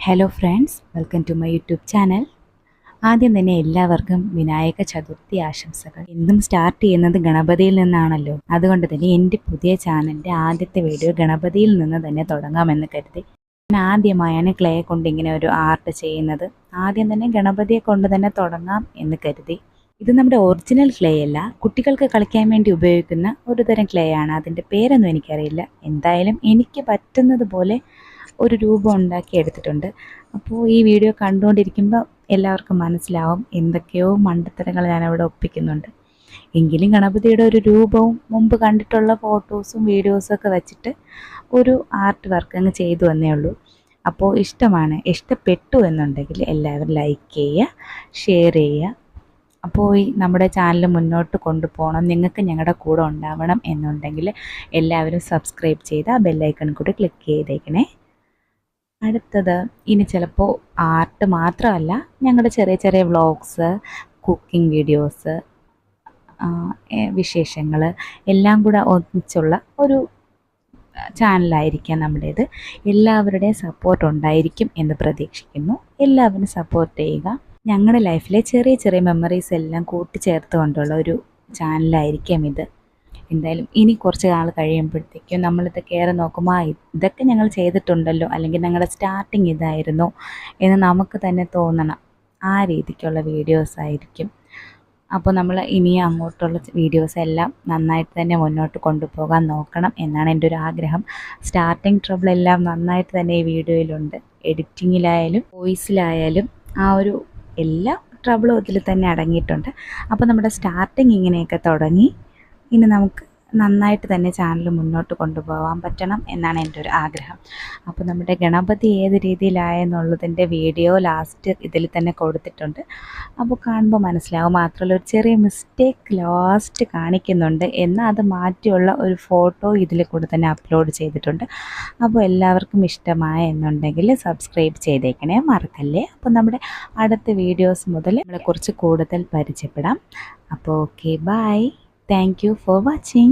Hello friends, welcome to my YouTube channel. ആദ്യം തന്നെ എല്ലാവർക്കും വിനായക ചതുർത്ഥി ആശംസകൾ. എന്തും സ്റ്റാർട്ട് ചെയ്യുന്നത് ഗണപതിയിൽ നിന്നാണല്ലോ. അതുകൊണ്ട് തന്നെ എൻ്റെ പുതിയ ചാനലിൻ്റെ ആദ്യത്തെ വീഡിയോ ഗണപതിയിൽ നിന്ന് തന്നെ തുടങ്ങാമെന്ന് കരുതി. ഞാൻ ആദ്യമായാണ് ക്ലേ കൊണ്ട് ഇങ്ങനെ ഒരു ആർട്ട് ചെയ്യുന്നത്. ആദ്യം തന്നെ ഗണപതിയെ കൊണ്ട് തന്നെ തുടങ്ങാം എന്ന് കരുതി. ഇത് നമ്മുടെ ഒറിജിനൽ ക്ലേ അല്ല, കുട്ടികൾക്ക് കളിക്കാൻ വേണ്ടി ഉപയോഗിക്കുന്ന ഒരു തരം ക്ലേ ആണ്. അതിൻ്റെ പേരൊന്നും എനിക്കറിയില്ല. എന്തായാലും എനിക്ക് പറ്റുന്നത് പോലെ ഒരു രൂപം ഉണ്ടാക്കി എടുത്തിട്ടുണ്ട്. അപ്പോൾ ഈ വീഡിയോ കണ്ടുകൊണ്ടിരിക്കുമ്പോൾ എല്ലാവർക്കും മനസ്സിലാവും എന്തൊക്കെയോ മണ്ടത്തരങ്ങൾ ഞാനവിടെ ഒപ്പിക്കുന്നുണ്ട്. എങ്കിലും ഗണപതിയുടെ ഒരു രൂപവും മുമ്പ് കണ്ടിട്ടുള്ള ഫോട്ടോസും വീഡിയോസും ഒക്കെ വെച്ചിട്ട് ഒരു ആർട്ട് വർക്ക് അങ്ങ് ചെയ്തു വന്നേ ഉള്ളൂ. അപ്പോൾ ഇഷ്ടപ്പെട്ടു എന്നുണ്ടെങ്കിൽ എല്ലാവരും ലൈക്ക് ചെയ്യുക, ഷെയർ ചെയ്യുക. അപ്പോൾ ഈ നമ്മുടെ ചാനൽ മുന്നോട്ട് കൊണ്ടുപോകണം, നിങ്ങൾക്ക് ഞങ്ങളുടെ കൂടെ ഉണ്ടാവണം എന്നുണ്ടെങ്കിൽ എല്ലാവരും സബ്സ്ക്രൈബ് ചെയ്ത് ആ ബെല്ലൈക്കൺ കൂടി ക്ലിക്ക് ചെയ്തേക്കണേ. അടുത്തത് ഇനി ചിലപ്പോൾ ആർട്ട് മാത്രമല്ല, ഞങ്ങളുടെ ചെറിയ ചെറിയ വ്ളോഗ്സ്, കുക്കിംഗ് വീഡിയോസ്, വിശേഷങ്ങൾ എല്ലാം കൂടെ ഒന്നിച്ചുള്ള ഒരു ചാനലായിരിക്കാം നമ്മുടേത്. എല്ലാവരുടെയും സപ്പോർട്ട് ഉണ്ടായിരിക്കും എന്ന് പ്രതീക്ഷിക്കുന്നു. എല്ലാവരും സപ്പോർട്ട് ചെയ്യുക. ഞങ്ങളുടെ ലൈഫിലെ ചെറിയ ചെറിയ മെമ്മറീസ് എല്ലാം കൂട്ടിച്ചേർത്തുകൊണ്ടുള്ള ഒരു ചാനലായിരിക്കാം ഇത്. എന്തായാലും ഇനി കുറച്ച് നാൾ കഴിയുമ്പോഴത്തേക്കും നമ്മളിത് കയറി നോക്കുമ്പോൾ ഇതൊക്കെ ഞങ്ങൾ ചെയ്തിട്ടുണ്ടല്ലോ, അല്ലെങ്കിൽ ഞങ്ങളുടെ സ്റ്റാർട്ടിങ് ഇതായിരുന്നു എന്ന് നമുക്ക് തന്നെ തോന്നണം. ആ രീതിക്കുള്ള വീഡിയോസ് ആയിരിക്കും. അപ്പോൾ നമ്മൾ ഇനി അങ്ങോട്ടുള്ള വീഡിയോസ് എല്ലാം നന്നായിട്ട് തന്നെ മുന്നോട്ട് കൊണ്ടുപോകാൻ നോക്കണം എന്നാണ് എൻ്റെ ഒരു ആഗ്രഹം. സ്റ്റാർട്ടിങ് ട്രബിൾ എല്ലാം നന്നായിട്ട് തന്നെ ഈ വീഡിയോയിലുണ്ട്. എഡിറ്റിങ്ങിലായാലും വോയിസിലായാലും ആ ഒരു എല്ലാ ട്രബിളും ഇതിൽ തന്നെ അടങ്ങിയിട്ടുണ്ട്. അപ്പോൾ നമ്മുടെ സ്റ്റാർട്ടിങ് ഇങ്ങനെയൊക്കെ തുടങ്ങി ഇനി നമുക്ക് നന്നായിട്ട് തന്നെ ചാനൽ മുന്നോട്ട് കൊണ്ടുപോകാൻ പറ്റണം എന്നാണ് എൻ്റെ ഒരു ആഗ്രഹം. അപ്പോൾ നമ്മുടെ ഗണപതി ഏത് രീതിയിലായെന്നുള്ളതിൻ്റെ വീഡിയോ ലാസ്റ്റ് ഇതിൽ തന്നെ കൊടുത്തിട്ടുണ്ട്. അപ്പോൾ കാണുമ്പോൾ മനസ്സിലാവും. മാത്രമല്ല ഒരു ചെറിയ മിസ്റ്റേക്ക് ലാസ്റ്റ് കാണിക്കുന്നുണ്ട്, എന്നാൽ അത് മാറ്റിയുള്ള ഒരു ഫോട്ടോ ഇതിൽ കൂടെ തന്നെ അപ്ലോഡ് ചെയ്തിട്ടുണ്ട്. അപ്പോൾ എല്ലാവർക്കും ഇഷ്ടമായ എന്നുണ്ടെങ്കിൽ സബ്സ്ക്രൈബ് ചെയ്തേക്കണേ, മറക്കല്ലേ. അപ്പോൾ നമ്മുടെ അടുത്ത വീഡിയോസ് മുതൽ നമ്മളെക്കുറിച്ച് കൂടുതൽ പരിചയപ്പെടാം. അപ്പോൾ okay, bye. Thank you for watching.